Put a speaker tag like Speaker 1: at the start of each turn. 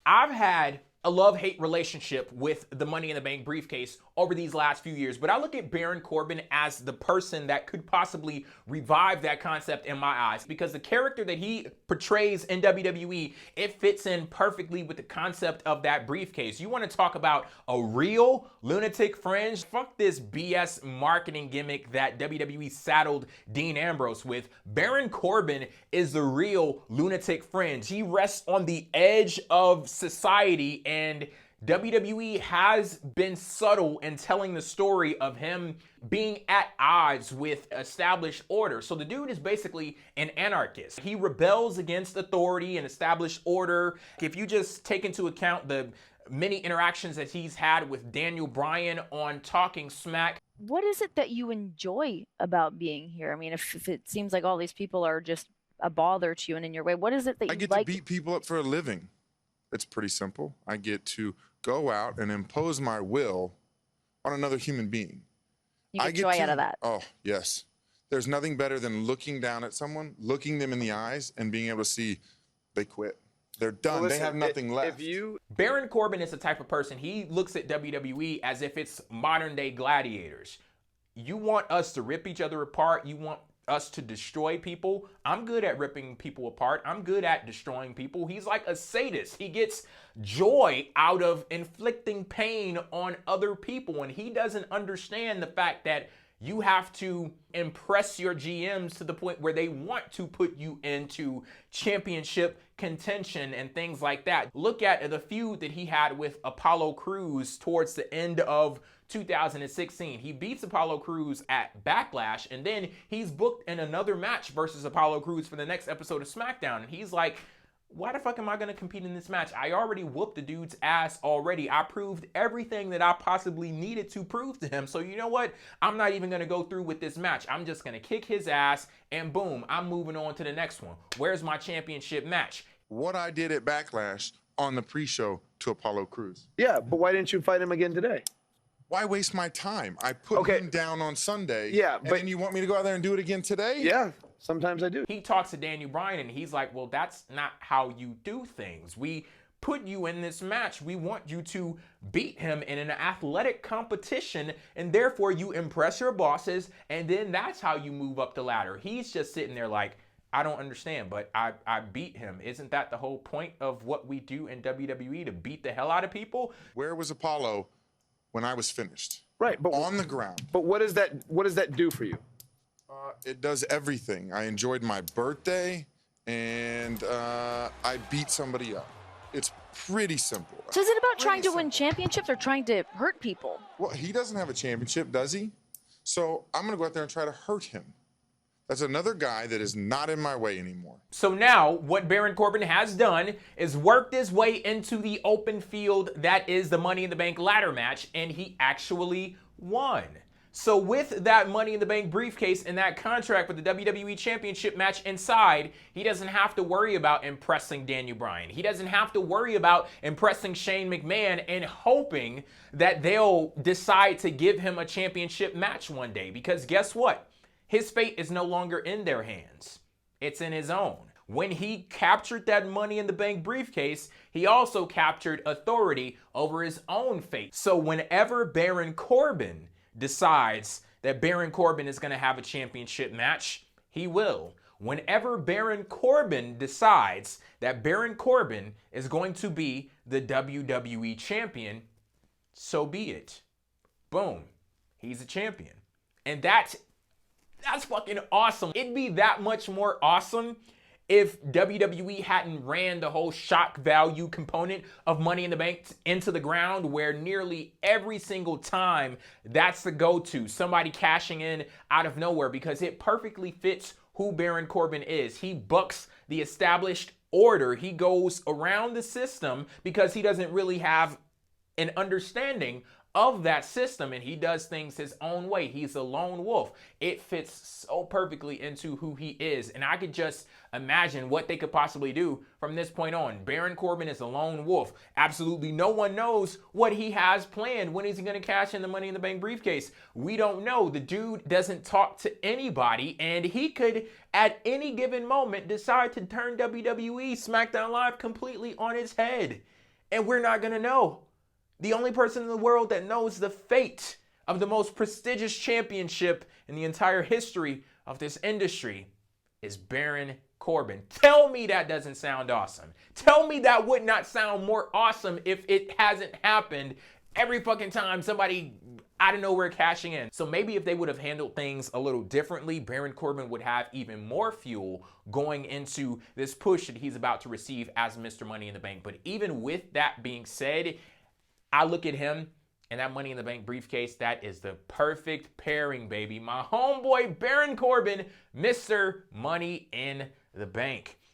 Speaker 1: I've had a love-hate relationship with the Money in the Bank briefcase over these last few years, but I look at Baron Corbin as the person that could possibly revive that concept in my eyes, because the character that he portrays in WWE, it fits in perfectly with the concept of that briefcase. You want to talk about a real lunatic fringe? Fuck this BS marketing gimmick that WWE saddled Dean Ambrose with. Baron Corbin is the real lunatic fringe. He rests on the edge of society, and WWE has been subtle in telling the story of him being at odds with established order. So the dude is basically an anarchist. He rebels against authority and established order. If you just take into account the many interactions that he's had with Daniel Bryan on Talking Smack.
Speaker 2: What is it that you enjoy about being here? I mean, if it seems like all these people are just a bother to you and in your way, what is it that you like?
Speaker 3: I get to beat people up for a living. It's pretty simple. I get to go out and impose my will on another human being.
Speaker 2: You get joy out of that.
Speaker 3: Oh, yes. There's nothing better than looking down at someone, looking them in the eyes, and being able to see they quit. They're done. Well, listen, they have nothing left.
Speaker 1: Baron Corbin is the type of person, he looks at WWE as if it's modern day gladiators. You want us to rip each other apart. You want us to destroy people. I'm good at ripping people apart. I'm good at destroying people. He's like a sadist. He gets joy out of inflicting pain on other people, and he doesn't understand the fact that you have to impress your GMs to the point where they want to put you into championship contention and things like that. Look at the feud that he had with Apollo Crews towards the end of 2016. He beats Apollo Crews at Backlash, and then he's booked in another match versus Apollo Crews for the next episode of SmackDown. And he's like, why the fuck am I going to compete in this match? I already whooped the dude's ass already. I proved everything that I possibly needed to prove to him. So you know what? I'm not even going to go through with this match. I'm just going to kick his ass, and boom, I'm moving on to the next one. Where's my championship match?
Speaker 3: What I did at Backlash on the pre-show to Apollo Crews.
Speaker 4: Yeah, but why didn't you fight him again today?
Speaker 3: Why waste my time? I put him down on Sunday.
Speaker 4: Yeah,
Speaker 3: but then you want me to go out there and do it again today?
Speaker 4: Yeah, sometimes I do.
Speaker 1: He talks to Daniel Bryan, and he's like, well, that's not how you do things. We put you in this match. We want you to beat him in an athletic competition, and therefore you impress your bosses, and then that's how you move up the ladder. He's just sitting there like, I don't understand, but I beat him. Isn't that the whole point of what we do in WWE, to beat the hell out of people?
Speaker 3: Where was Apollo when I was finished?
Speaker 4: Right, but
Speaker 3: on the ground.
Speaker 4: But what does that do for you?
Speaker 3: It does everything. I enjoyed my birthday, and I beat somebody up. It's pretty simple.
Speaker 2: So is it about trying to win championships or trying to hurt people?
Speaker 3: Well, he doesn't have a championship, does he? So I'm going to go out there and try to hurt him. That's another guy that is not in my way anymore.
Speaker 1: So now what Baron Corbin has done is worked his way into the open field that is the Money in the Bank ladder match, and he actually won. So with that Money in the Bank briefcase and that contract with the WWE Championship match inside, he doesn't have to worry about impressing Daniel Bryan. He doesn't have to worry about impressing Shane McMahon and hoping that they'll decide to give him a championship match one day. Because guess what? His fate is no longer in their hands. It's in his own. When he captured that Money in the Bank briefcase, he also captured authority over his own fate. So whenever Baron Corbin decides that Baron Corbin is going to have a championship match, he will. Whenever Baron Corbin decides that Baron Corbin is going to be the WWE champion, so be it. Boom. He's a champion. And that's fucking awesome. It'd be that much more awesome if WWE hadn't ran the whole shock value component of Money in the Bank into the ground, where nearly every single time that's the go-to, somebody cashing in out of nowhere, because it perfectly fits who Baron Corbin is. He bucks the established order. He goes around the system because he doesn't really have an understanding of that system, and he does things his own way. He's a lone wolf. It fits so perfectly into who he is, and I could just imagine what they could possibly do from this point on. Baron Corbin is a lone wolf. Absolutely no one knows what he has planned. When is he going to cash in the Money in the Bank briefcase? We don't know. The dude doesn't talk to anybody, and he could at any given moment decide to turn WWE SmackDown Live completely on its head. and we're not going to know. The only person in the world that knows the fate of the most prestigious championship in the entire history of this industry is Baron Corbin. Tell me that doesn't sound awesome. Tell me that would not sound more awesome if it hasn't happened every fucking time somebody out of nowhere cashing in. So maybe if they would have handled things a little differently, Baron Corbin would have even more fuel going into this push that he's about to receive as Mr. Money in the Bank. But even with that being said, I look at him and that Money in the Bank briefcase, that is the perfect pairing, baby. My homeboy Baron Corbin, Mr. Money in the Bank.